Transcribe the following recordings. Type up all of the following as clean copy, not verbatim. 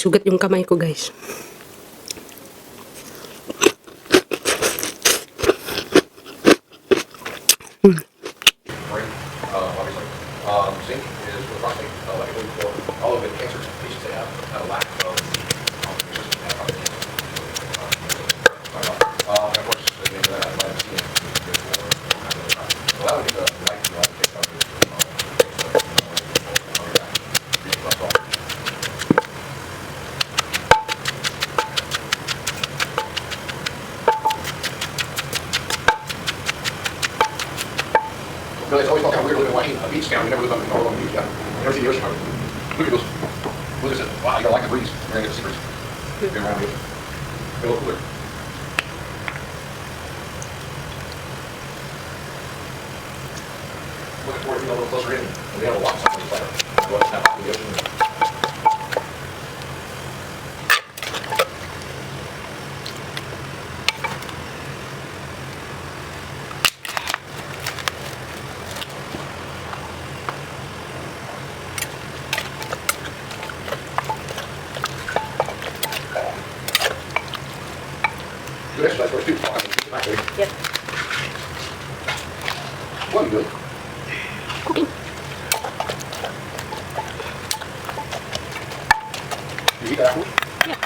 sugat yung kamay ko, guys. Zinc is for prostate, like I told you before, all of the cancer patients they have a lack of resistance to prostate cancer. And of course, they get that by seeing before. So that would be the light you want to take out of it's always felt kind of weird living in Washington, a beach town. We never lived on the Northern Beach. You never see the ocean. Look at those. Look at this. Wow, you gotta like the breeze. You're gonna get the secrets. Get around here. Get a little cooler. Looking forward to being a little closer in. We have a lot of something to play. Go out and the ocean. Good exercise for us too. Actually. Yep. What are you doing? Cooking. You eat that afterwards? Yeah.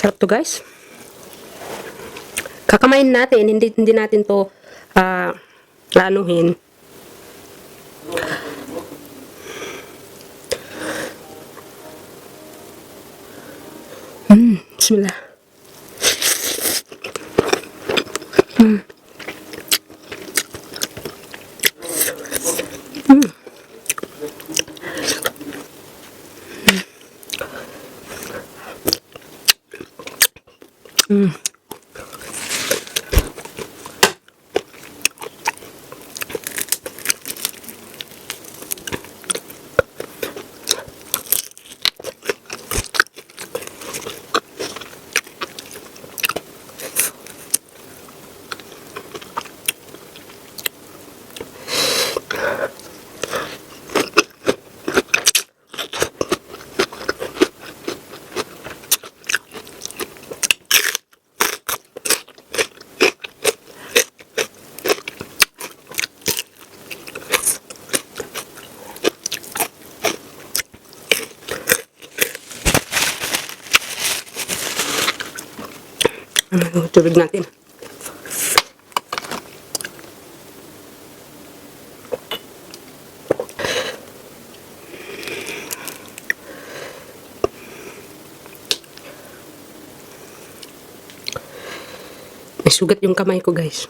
Sarap to, guys. Kakamain natin, hindi natin to laanuhin. Bismillah. Tubig natin. May sugat yung kamay ko, guys.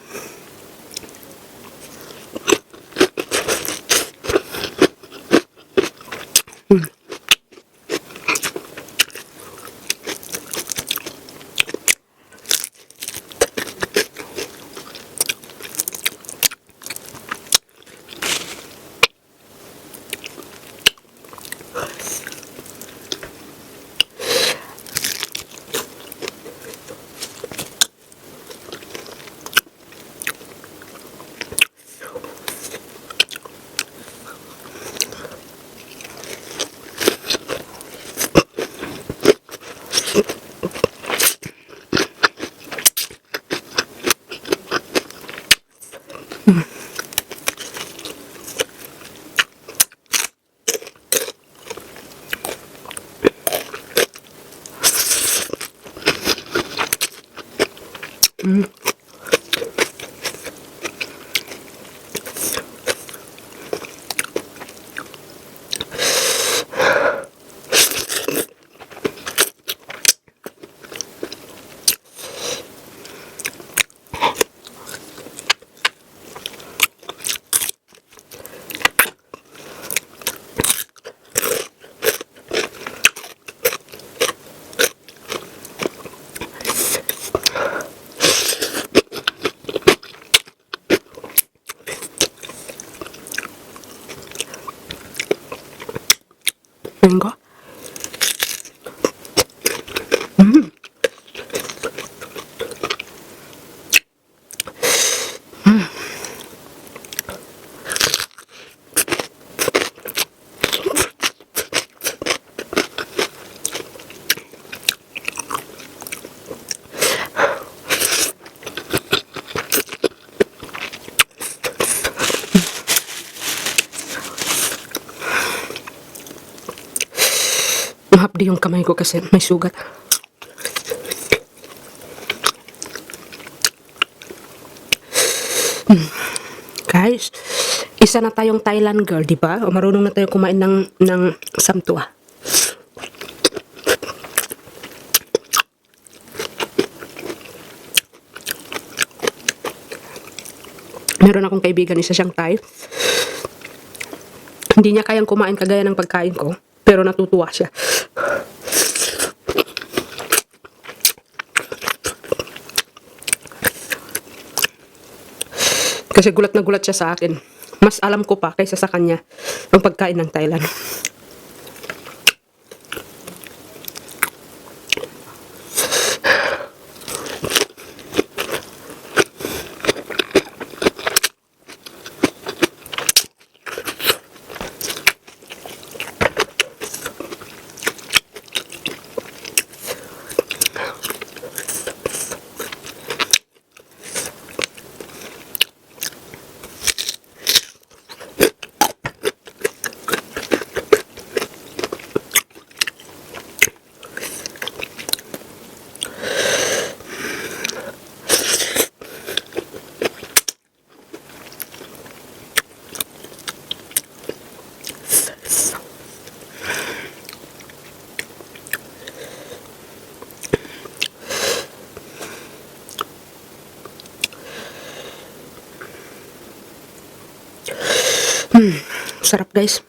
Mango. Mahapdi yung kamay ko kasi may sugat. Guys, isa na tayong Thailand girl, di ba? O marunong na tayo kumain ng samtua. Meron akong kaibigan, isa siyang Thai. Hindi niya kayang kumain kagaya ng pagkain ko, pero natutuwa siya. Kasi gulat na gulat siya sa akin. Mas alam ko pa kaysa sa kanya ang pagkain ng Thailand. Sarap guys.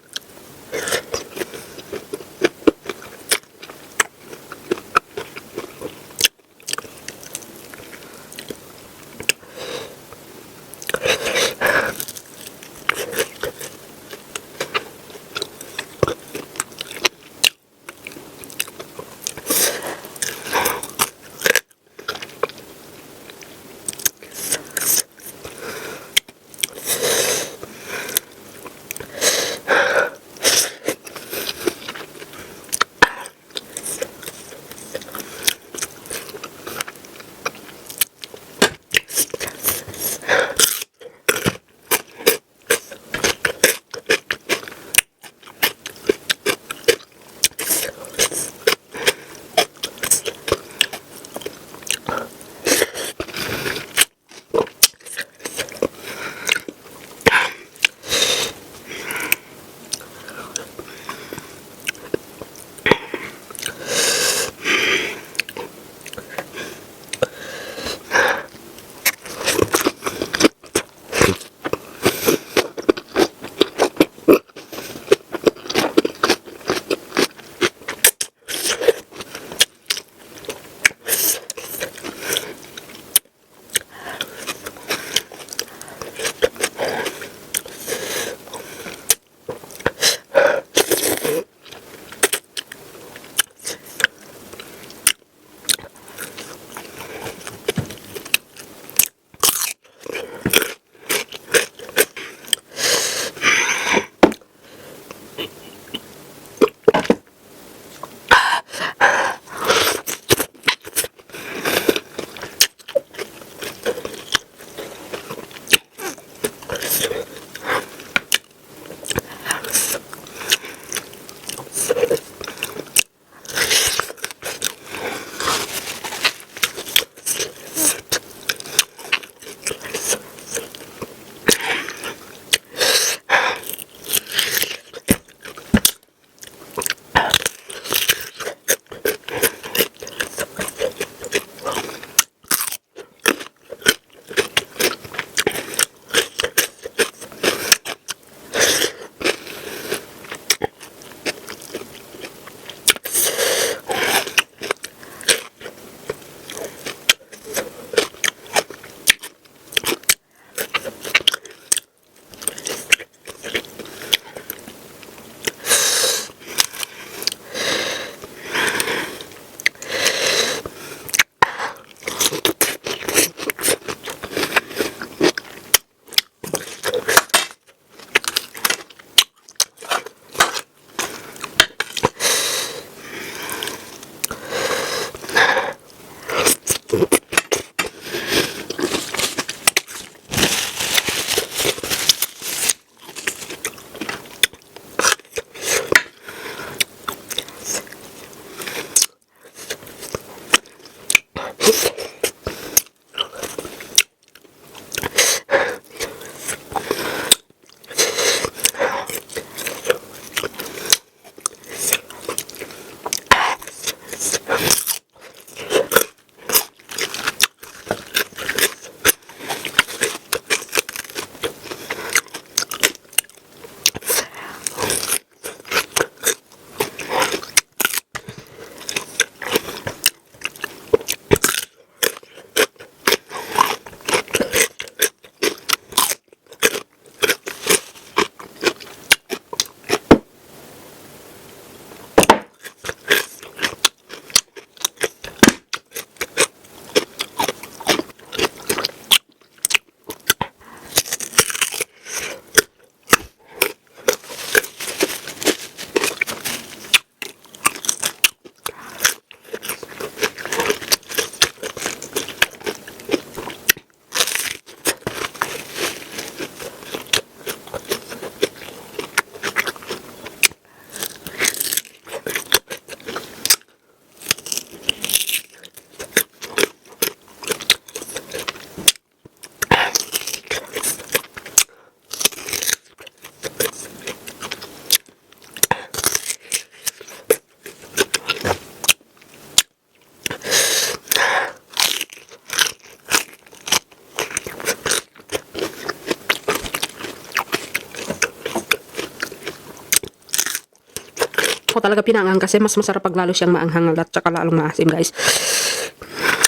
ko talaga pinangang kasi mas masarap pag lalo siyang maanghang at saka lalong maasim, guys.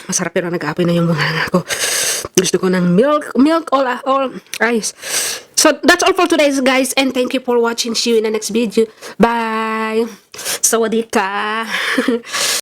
Masarap pero nag-aapoy na yung mga ko. Gusto ko ng milk all guys. So that's all for today, guys, and thank you for watching. See you in the next video. Bye. Sawadee ka.